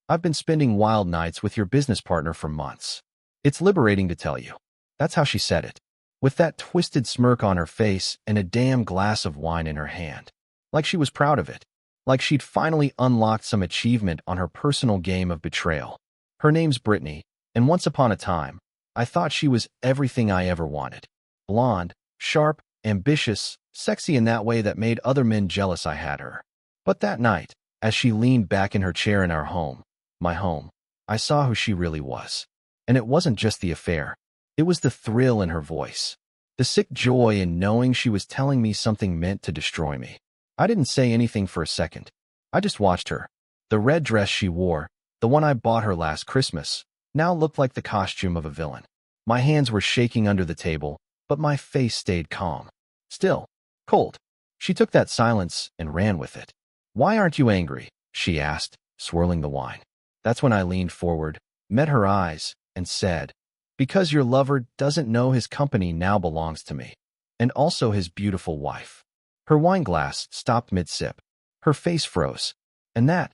I've been spending wild nights with your business partner for months. It's liberating to tell you." That's how she said it, with that twisted smirk on her face and a damn glass of wine in her hand. Like she was proud of it. Like she'd finally unlocked some achievement on her personal game of betrayal. Her name's Brittany, and once upon a time, I thought she was everything I ever wanted. Blonde, sharp, ambitious, sexy in that way that made other men jealous I had her. But that night, as she leaned back in her chair in our home, my home, I saw who she really was. And it wasn't just the affair. It was the thrill in her voice. The sick joy in knowing she was telling me something meant to destroy me. I didn't say anything for a second. I just watched her. The red dress she wore, the one I bought her last Christmas, now looked like the costume of a villain. My hands were shaking under the table, but my face stayed calm. Still, cold. She took that silence and ran with it. "Why aren't you angry?" she asked, swirling the wine. That's when I leaned forward, met her eyes, and said, "Because your lover doesn't know his company now belongs to me. And also his beautiful wife." Her wine glass stopped mid-sip. Her face froze. And that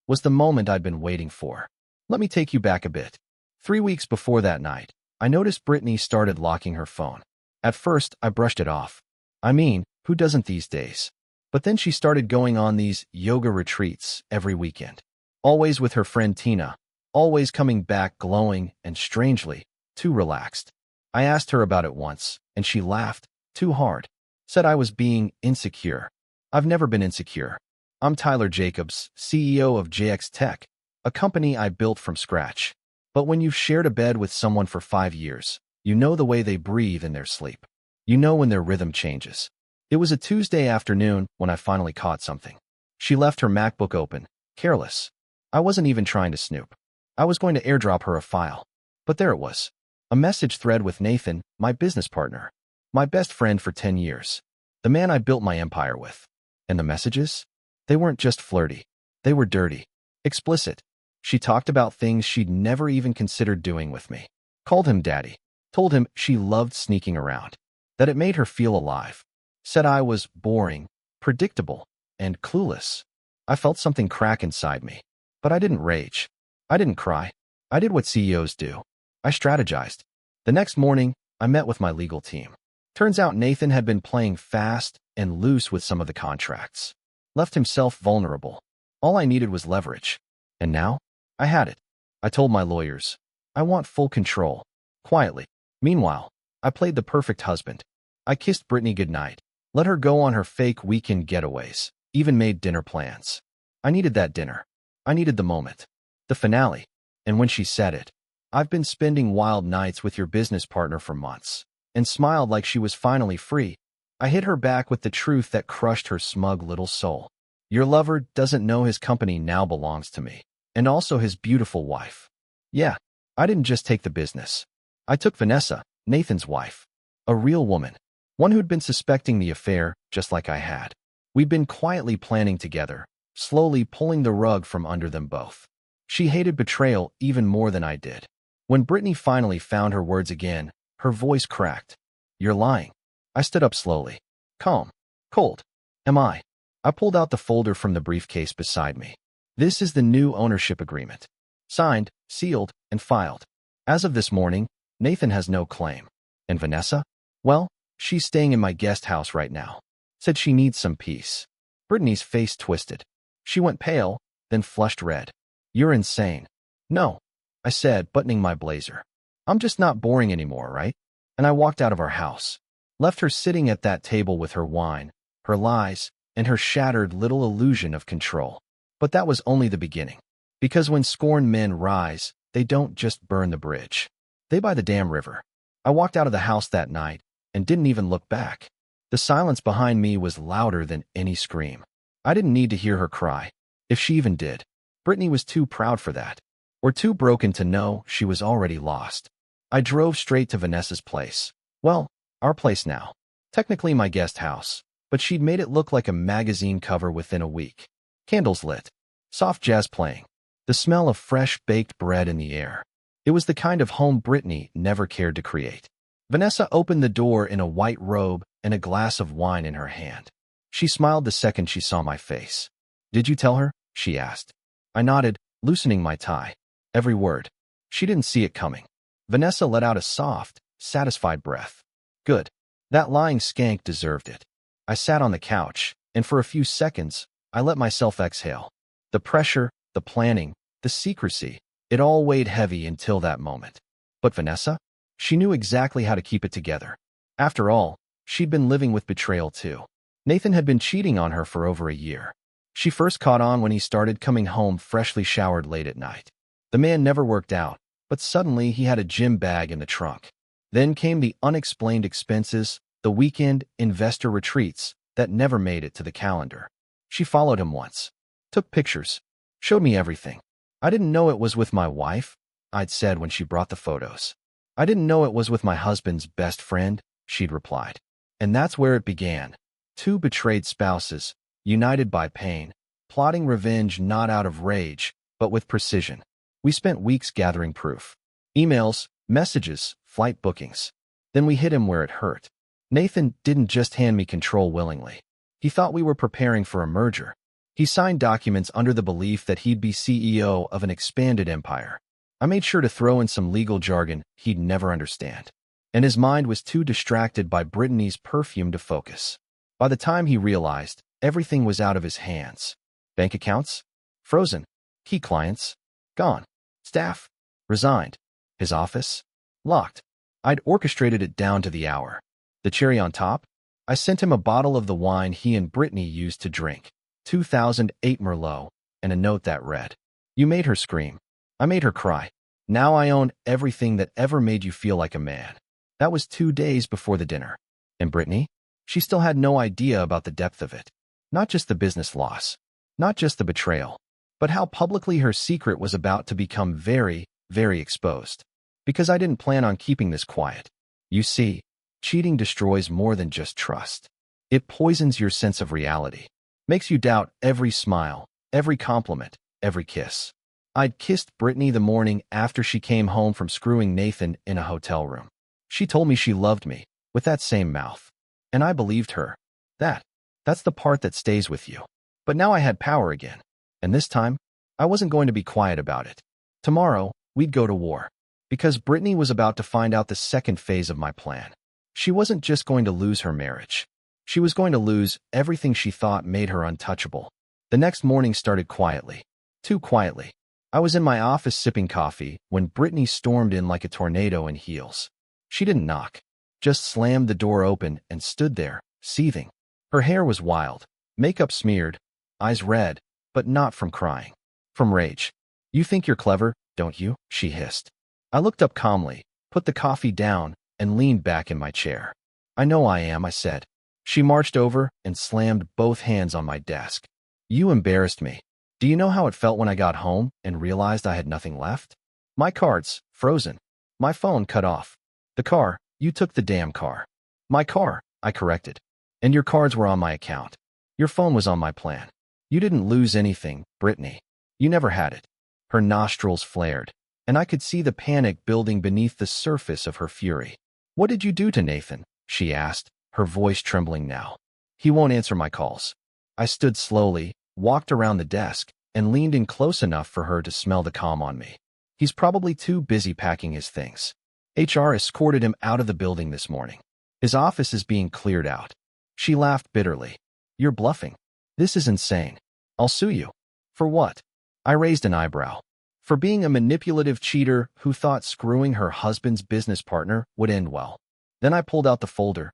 was the moment I'd been waiting for. Let me take you back a bit. 3 weeks before that night, I noticed Brittany started locking her phone. At first, I brushed it off. I mean, who doesn't these days? But then she started going on these yoga retreats every weekend. Always with her friend Tina. Always coming back glowing and strangely, too relaxed. I asked her about it once, and she laughed, too hard. Said I was being insecure. I've never been insecure. I'm Tyler Jacobs, CEO of JX Tech, a company I built from scratch. But when you've shared a bed with someone for 5 years, you know the way they breathe in their sleep. You know when their rhythm changes. It was a Tuesday afternoon when I finally caught something. She left her MacBook open, careless. I wasn't even trying to snoop. I was going to airdrop her a file. But there it was. A message thread with Nathan, my business partner. My best friend for 10 years. The man I built my empire with. And the messages? They weren't just flirty. They were dirty. Explicit. She talked about things she'd never even considered doing with me. Called him daddy. Told him she loved sneaking around. That it made her feel alive. Said I was boring, predictable, and clueless. I felt something crack inside me. But I didn't rage. I didn't cry. I did what CEOs do. I strategized. The next morning, I met with my legal team. Turns out Nathan had been playing fast and loose with some of the contracts. Left himself vulnerable. All I needed was leverage. And now, I had it. I told my lawyers, I want full control. Quietly. Meanwhile, I played the perfect husband. I kissed Brittany goodnight. Let her go on her fake weekend getaways. Even made dinner plans. I needed that dinner. I needed the moment. The finale. And when she said it, "I've been spending wild nights with your business partner for months," and smiled like she was finally free, I hit her back with the truth that crushed her smug little soul. Your lover doesn't know his company now belongs to me. And also his beautiful wife. Yeah, I didn't just take the business. I took Vanessa, Nathan's wife. A real woman. One who'd been suspecting the affair, just like I had. We'd been quietly planning together, slowly pulling the rug from under them both. She hated betrayal even more than I did. When Brittany finally found her words again, her voice cracked. "You're lying." I stood up slowly. Calm. Cold. Am I? I pulled out the folder from the briefcase beside me. This is the new ownership agreement. Signed, sealed, and filed. As of this morning, Nathan has no claim. And Vanessa? Well, she's staying in my guest house right now. Said she needs some peace. Brittany's face twisted. She went pale, then flushed red. "You're insane." "No," I said, buttoning my blazer. "I'm just not boring anymore, right?" And I walked out of our house. Left her sitting at that table with her wine, her lies, and her shattered little illusion of control. But that was only the beginning. Because when scorned men rise, they don't just burn the bridge. They buy the damn river. I walked out of the house that night and didn't even look back. The silence behind me was louder than any scream. I didn't need to hear her cry, if she even did. Brittany was too proud for that, or too broken to know she was already lost. I drove straight to Vanessa's place. Well, our place now. Technically my guest house, but she'd made it look like a magazine cover within a week. Candles lit. Soft jazz playing. The smell of fresh baked bread in the air. It was the kind of home Brittany never cared to create. Vanessa opened the door in a white robe and a glass of wine in her hand. She smiled the second she saw my face. "Did you tell her?" she asked. I nodded, loosening my tie. Every word. She didn't see it coming. Vanessa let out a soft, satisfied breath. Good. That lying skank deserved it. I sat on the couch, and for a few seconds, I let myself exhale. The pressure, the planning, the secrecy, it all weighed heavy until that moment. But Vanessa? She knew exactly how to keep it together. After all, she'd been living with betrayal too. Nathan had been cheating on her for over a year. She first caught on when he started coming home freshly showered late at night. The man never worked out, but suddenly he had a gym bag in the trunk. Then came the unexplained expenses, the weekend investor retreats that never made it to the calendar. She followed him once, took pictures, showed me everything. I didn't know it was with my wife, I'd said when she brought the photos. I didn't know it was with my husband's best friend, she'd replied. And that's where it began. Two betrayed spouses, united by pain, plotting revenge not out of rage, but with precision. We spent weeks gathering proof. Emails, messages, flight bookings. Then we hit him where it hurt. Nathan didn't just hand me control willingly. He thought we were preparing for a merger. He signed documents under the belief that he'd be CEO of an expanded empire. I made sure to throw in some legal jargon he'd never understand. And his mind was too distracted by Brittany's perfume to focus. By the time he realized, everything was out of his hands. Bank accounts? Frozen. Key clients? Gone. Staff? Resigned. His office? Locked. I'd orchestrated it down to the hour. The cherry on top? I sent him a bottle of the wine he and Brittany used to drink, 2008 Merlot, and a note that read, "You made her scream. I made her cry. Now I own everything that ever made you feel like a man." That was 2 days before the dinner. And Brittany? She still had no idea about the depth of it. Not just the business loss. Not just the betrayal. But how publicly her secret was about to become very, very exposed. Because I didn't plan on keeping this quiet. You see, cheating destroys more than just trust. It poisons your sense of reality. Makes you doubt every smile, every compliment, every kiss. I'd kissed Brittany the morning after she came home from screwing Nathan in a hotel room. She told me she loved me, with that same mouth. And I believed her. That's the part that stays with you. But now I had power again. And this time, I wasn't going to be quiet about it. Tomorrow, we'd go to war. Because Brittany was about to find out the second phase of my plan. She wasn't just going to lose her marriage. She was going to lose everything she thought made her untouchable. The next morning started quietly. Too quietly. I was in my office sipping coffee when Brittany stormed in like a tornado in heels. She didn't knock. Just slammed the door open and stood there, seething. Her hair was wild, makeup smeared, eyes red, but not from crying. From rage. "You think you're clever, don't you?" she hissed. I looked up calmly, put the coffee down, and leaned back in my chair. "I know I am," I said. She marched over and slammed both hands on my desk. "You embarrassed me. Do you know how it felt when I got home and realized I had nothing left? My cards, frozen. My phone cut off. The car, you took the damn car. My car," I corrected. "And your cards were on my account. Your phone was on my plan. You didn't lose anything, Brittany. You never had it." Her nostrils flared, and I could see the panic building beneath the surface of her fury. "What did you do to Nathan?" she asked, her voice trembling now. "He won't answer my calls." I stood slowly, walked around the desk, and leaned in close enough for her to smell the calm on me. "He's probably too busy packing his things. HR escorted him out of the building this morning. His office is being cleared out." She laughed bitterly. "You're bluffing. This is insane. I'll sue you." "For what?" I raised an eyebrow. "For being a manipulative cheater who thought screwing her husband's business partner would end well." Then I pulled out the folder.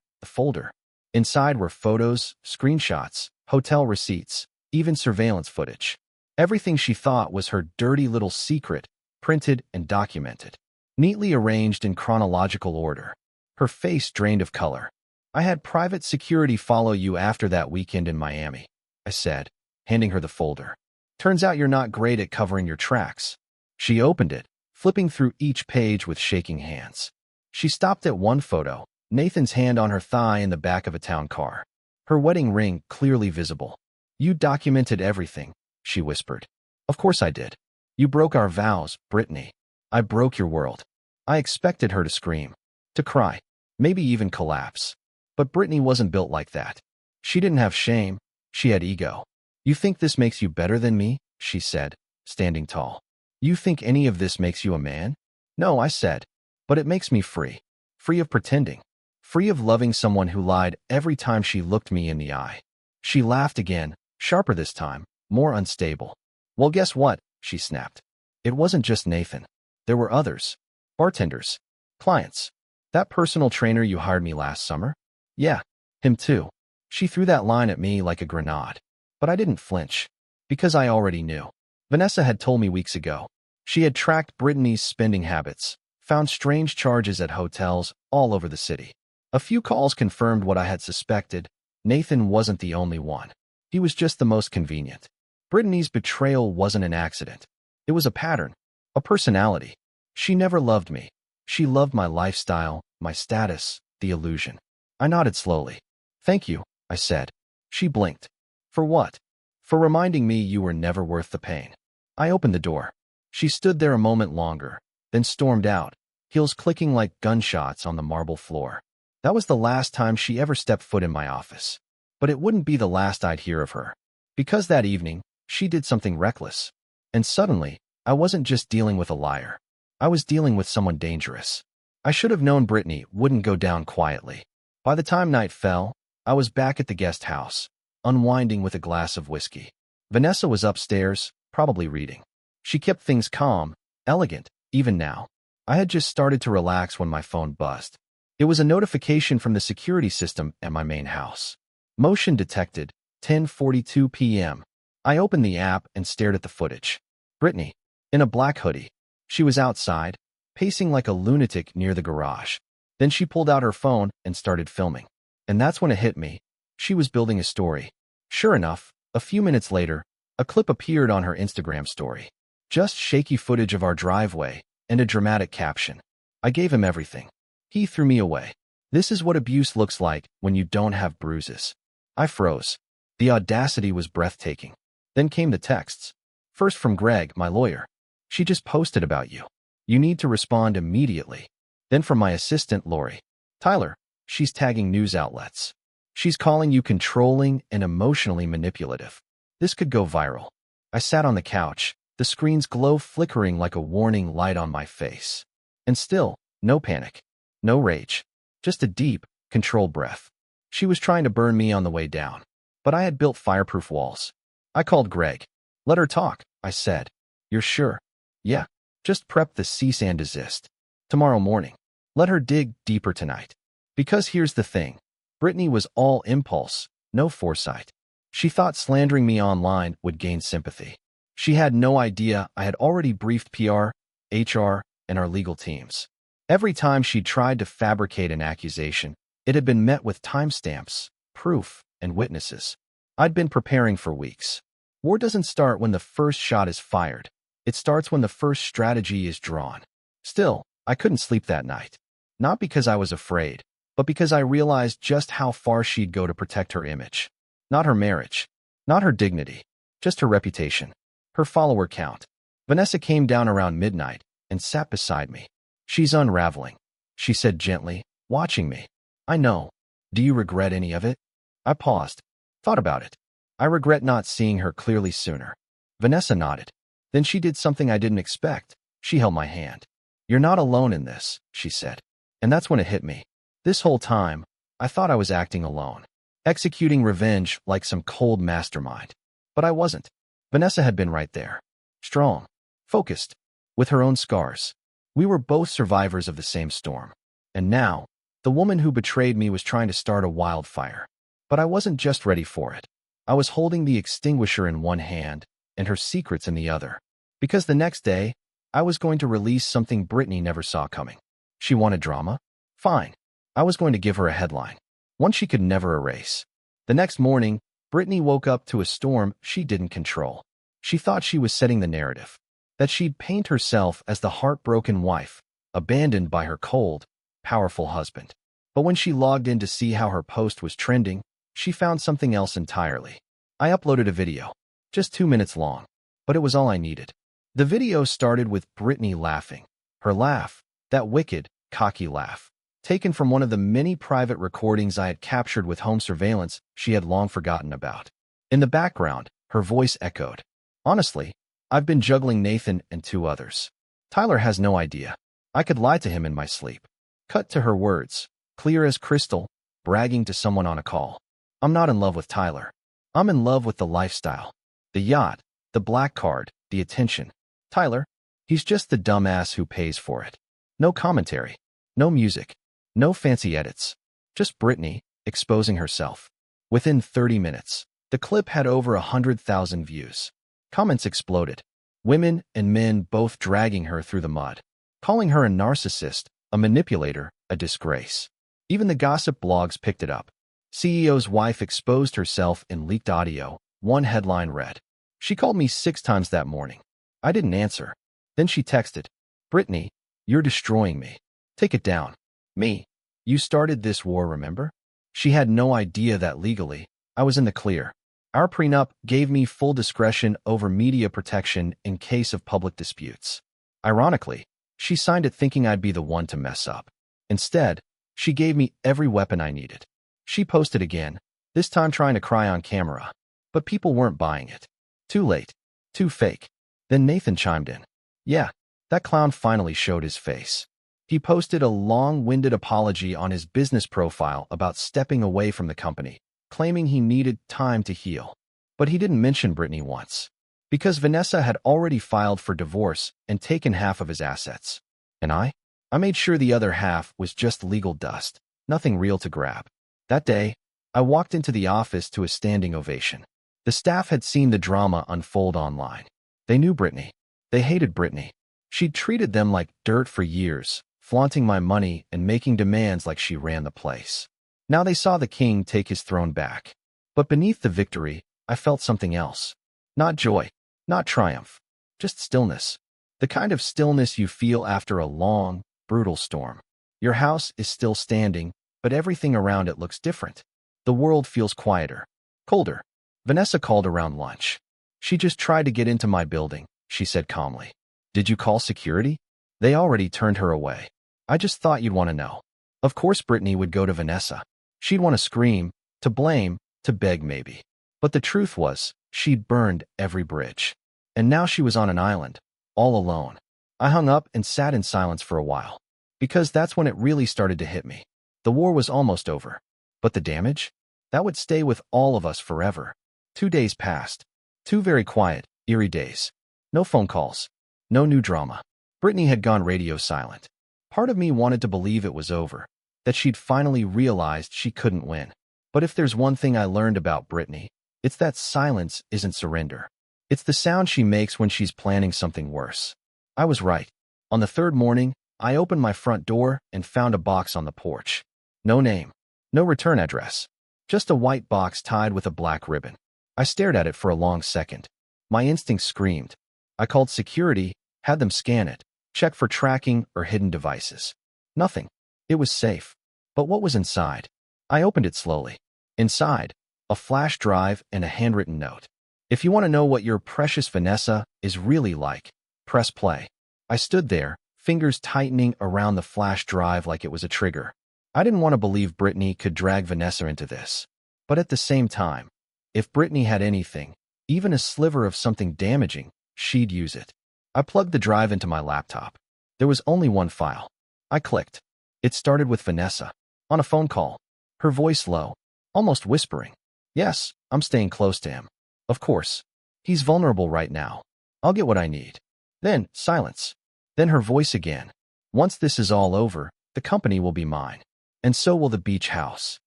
Inside were photos, screenshots, hotel receipts, even surveillance footage. Everything she thought was her dirty little secret, printed and documented. Neatly arranged in chronological order. Her face drained of color. "I had private security follow you after that weekend in Miami," I said, handing her the folder. "Turns out you're not great at covering your tracks." She opened it, flipping through each page with shaking hands. She stopped at one photo, Nathan's hand on her thigh in the back of a town car. Her wedding ring clearly visible. "You documented everything," she whispered. "Of course I did. You broke our vows, Brittany. I broke your world." I expected her to scream, to cry, maybe even collapse. But Brittany wasn't built like that. She didn't have shame. She had ego. "You think this makes you better than me?" she said, standing tall. You think any of this makes you a man? No, I said. But it makes me free. Free of pretending. Free of loving someone who lied every time she looked me in the eye. She laughed again, sharper this time, more unstable. Well, guess what? She snapped. It wasn't just Nathan. There were others. Bartenders. Clients. That personal trainer you hired me last summer? Yeah, him too. She threw that line at me like a grenade. But I didn't flinch. Because I already knew. Vanessa had told me weeks ago. She had tracked Brittany's spending habits, found strange charges at hotels all over the city. A few calls confirmed what I had suspected. Nathan wasn't the only one. He was just the most convenient. Brittany's betrayal wasn't an accident. It was a pattern, a personality. She never loved me. She loved my lifestyle, my status, the illusion. I nodded slowly. Thank you, I said. She blinked. For what? For reminding me you were never worth the pain. I opened the door. She stood there a moment longer, then stormed out, heels clicking like gunshots on the marble floor. That was the last time she ever stepped foot in my office. But it wouldn't be the last I'd hear of her. Because that evening, she did something reckless. And suddenly, I wasn't just dealing with a liar. I was dealing with someone dangerous. I should have known Brittany wouldn't go down quietly. By the time night fell, I was back at the guest house, unwinding with a glass of whiskey. Vanessa was upstairs, probably reading. She kept things calm, elegant, even now. I had just started to relax when my phone buzzed. It was a notification from the security system at my main house. Motion detected, 10:42 p.m. I opened the app and stared at the footage. Brittany, in a black hoodie. She was outside, pacing like a lunatic near the garage. Then she pulled out her phone and started filming. And that's when it hit me. She was building a story. Sure enough, a few minutes later, a clip appeared on her Instagram story. Just shaky footage of our driveway and a dramatic caption. I gave him everything. He threw me away. This is what abuse looks like when you don't have bruises. I froze. The audacity was breathtaking. Then came the texts. First from Greg, my lawyer. She just posted about you. You need to respond immediately. Then from my assistant, Lori. Tyler, she's tagging news outlets. She's calling you controlling and emotionally manipulative. This could go viral. I sat on the couch, the screen's glow flickering like a warning light on my face. And still, no panic, no rage, just a deep, controlled breath. She was trying to burn me on the way down, but I had built fireproof walls. I called Greg. Let her talk, I said. You're sure? Yeah, just prep the cease and desist. Tomorrow morning. Let her dig deeper tonight. Because here's the thing. Brittany was all impulse, no foresight. She thought slandering me online would gain sympathy. She had no idea I had already briefed PR, HR, and our legal teams. Every time she tried to fabricate an accusation, it had been met with timestamps, proof, and witnesses. I'd been preparing for weeks. War doesn't start when the first shot is fired. It starts when the first strategy is drawn. Still, I couldn't sleep that night. Not because I was afraid, but because I realized just how far she'd go to protect her image. Not her marriage. Not her dignity. Just her reputation. Her follower count. Vanessa came down around midnight and sat beside me. She's unraveling, she said gently, watching me. I know. Do you regret any of it? I paused. Thought about it. I regret not seeing her clearly sooner. Vanessa nodded. Then she did something I didn't expect. She held my hand. You're not alone in this, she said. And that's when it hit me. This whole time, I thought I was acting alone, executing revenge like some cold mastermind. But I wasn't. Vanessa had been right there. Strong. Focused. With her own scars. We were both survivors of the same storm. And now, the woman who betrayed me was trying to start a wildfire. But I wasn't just ready for it. I was holding the extinguisher in one hand and her secrets in the other. Because the next day, I was going to release something Brittany never saw coming. She wanted drama? Fine. I was going to give her a headline. One she could never erase. The next morning, Brittany woke up to a storm she didn't control. She thought she was setting the narrative. That she'd paint herself as the heartbroken wife, abandoned by her cold, powerful husband. But when she logged in to see how her post was trending, she found something else entirely. I uploaded a video. Just 2 minutes long. But it was all I needed. The video started with Brittany laughing. Her laugh, that wicked, cocky laugh, taken from one of the many private recordings I had captured with home surveillance she had long forgotten about. In the background, her voice echoed. Honestly, I've been juggling Nathan and 2 others. Tyler has no idea. I could lie to him in my sleep. Cut to her words, clear as crystal, bragging to someone on a call. I'm not in love with Tyler. I'm in love with the lifestyle. The yacht, the black card, the attention. Tyler, he's just the dumbass who pays for it. No commentary, no music, no fancy edits. Just Brittany, exposing herself. Within 30 minutes, the clip had over 100,000 views. Comments exploded. Women and men both dragging her through the mud, calling her a narcissist, a manipulator, a disgrace. Even the gossip blogs picked it up. CEO's wife exposed herself in leaked audio. One headline read, "She called me 6 times that morning. I didn't answer." Then she texted, "Brittany, you're destroying me. Take it down." Me. "You started this war, remember?" She had no idea that legally, I was in the clear. Our prenup gave me full discretion over media protection in case of public disputes. Ironically, she signed it thinking I'd be the one to mess up. Instead, she gave me every weapon I needed. She posted again, this time trying to cry on camera. But people weren't buying it. Too late. Too fake. Then Nathan chimed in. Yeah, that clown finally showed his face. He posted a long-winded apology on his business profile about stepping away from the company, claiming he needed time to heal. But he didn't mention Brittany once, because Vanessa had already filed for divorce and taken half of his assets. And I made sure the other half was just legal dust, nothing real to grab. That day, I walked into the office to a standing ovation. The staff had seen the drama unfold online. They knew Brittany. They hated Brittany. She'd treated them like dirt for years, flaunting my money and making demands like she ran the place. Now they saw the king take his throne back. But beneath the victory, I felt something else. Not joy, not triumph, just stillness. The kind of stillness you feel after a long, brutal storm. Your house is still standing, but everything around it looks different. The world feels quieter, colder. Vanessa called around lunch. She just tried to get into my building, she said calmly. Did you call security? They already turned her away. I just thought you'd want to know. Of course Brittany would go to Vanessa. She'd want to scream, to blame, to beg maybe. But the truth was, she'd burned every bridge. And now she was on an island, all alone. I hung up and sat in silence for a while. Because that's when it really started to hit me. The war was almost over. But the damage? That would stay with all of us forever. 2 days passed. 2 very quiet, eerie days. No phone calls. No new drama. Brittany had gone radio silent. Part of me wanted to believe it was over, that she'd finally realized she couldn't win. But if there's one thing I learned about Brittany, it's that silence isn't surrender. It's the sound she makes when she's planning something worse. I was right. On the 3rd morning, I opened my front door and found a box on the porch. No name. No return address. Just a white box tied with a black ribbon. I stared at it for a long second. My instincts screamed. I called security, had them scan it, check for tracking or hidden devices. Nothing. It was safe. But what was inside? I opened it slowly. Inside, a flash drive and a handwritten note. If you want to know what your precious Vanessa is really like, press play. I stood there, fingers tightening around the flash drive like it was a trigger. I didn't want to believe Brittany could drag Vanessa into this. But at the same time, if Brittany had anything, even a sliver of something damaging, she'd use it. I plugged the drive into my laptop. There was only one file. I clicked. It started with Vanessa. On a phone call. Her voice low, almost whispering. Yes, I'm staying close to him. Of course. He's vulnerable right now. I'll get what I need. Then, silence. Then her voice again. Once this is all over, the company will be mine. And so will the beach house.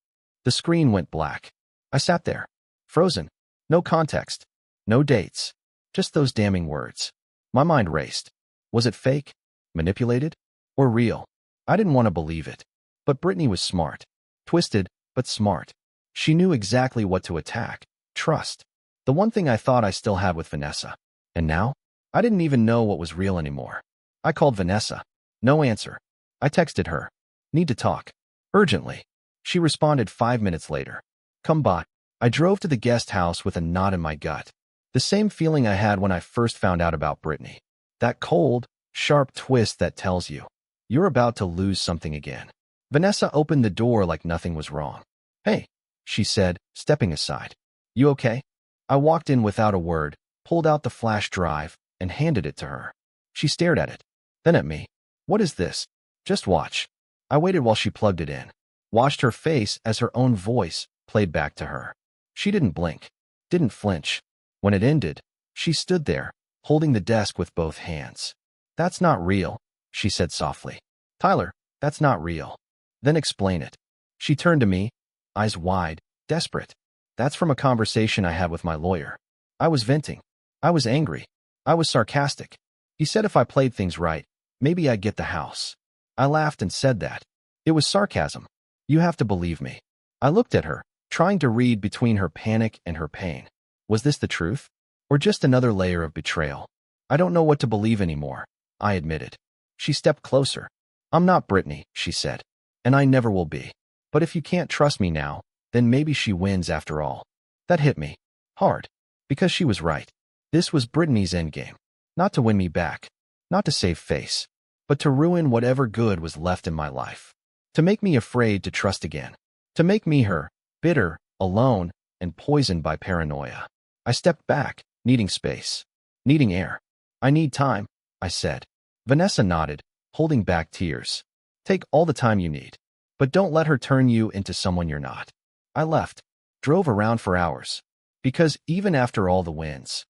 The screen went black. I sat there. Frozen. No context. No dates. Just those damning words. My mind raced. Was it fake? Manipulated? Or real? I didn't want to believe it. But Brittany was smart. Twisted, but smart. She knew exactly what to attack. Trust. The one thing I thought I still had with Vanessa. And now? I didn't even know what was real anymore. I called Vanessa. No answer. I texted her. Need to talk. Urgently. She responded 5 minutes later. Come by. I drove to the guest house with a knot in my gut. The same feeling I had when I first found out about Brittany. That cold, sharp twist that tells you, you're about to lose something again. Vanessa opened the door like nothing was wrong. Hey, she said, stepping aside. You okay? I walked in without a word, pulled out the flash drive, and handed it to her. She stared at it, then at me. What is this? Just watch. I waited while she plugged it in, watched her face as her own voice played back to her. She didn't blink, didn't flinch. When it ended, she stood there, holding the desk with both hands. That's not real, she said softly. Tyler, that's not real. Then explain it. She turned to me, eyes wide, desperate. That's from a conversation I had with my lawyer. I was venting. I was angry. I was sarcastic. He said if I played things right, maybe I'd get the house. I laughed and said that. It was sarcasm. You have to believe me. I looked at her, trying to read between her panic and her pain. Was this the truth? Or just another layer of betrayal? I don't know what to believe anymore, I admitted. She stepped closer. I'm not Brittany, she said, and I never will be. But if you can't trust me now, then maybe she wins after all. That hit me. Hard. Because she was right. This was Brittany's endgame. Not to win me back. Not to save face. But to ruin whatever good was left in my life. To make me afraid to trust again. To make me her, bitter, alone, and poisoned by paranoia. I stepped back, needing space. Needing air. I need time, I said. Vanessa nodded, holding back tears. Take all the time you need. But don't let her turn you into someone you're not. I left. Drove around for hours. Because even after all the wins,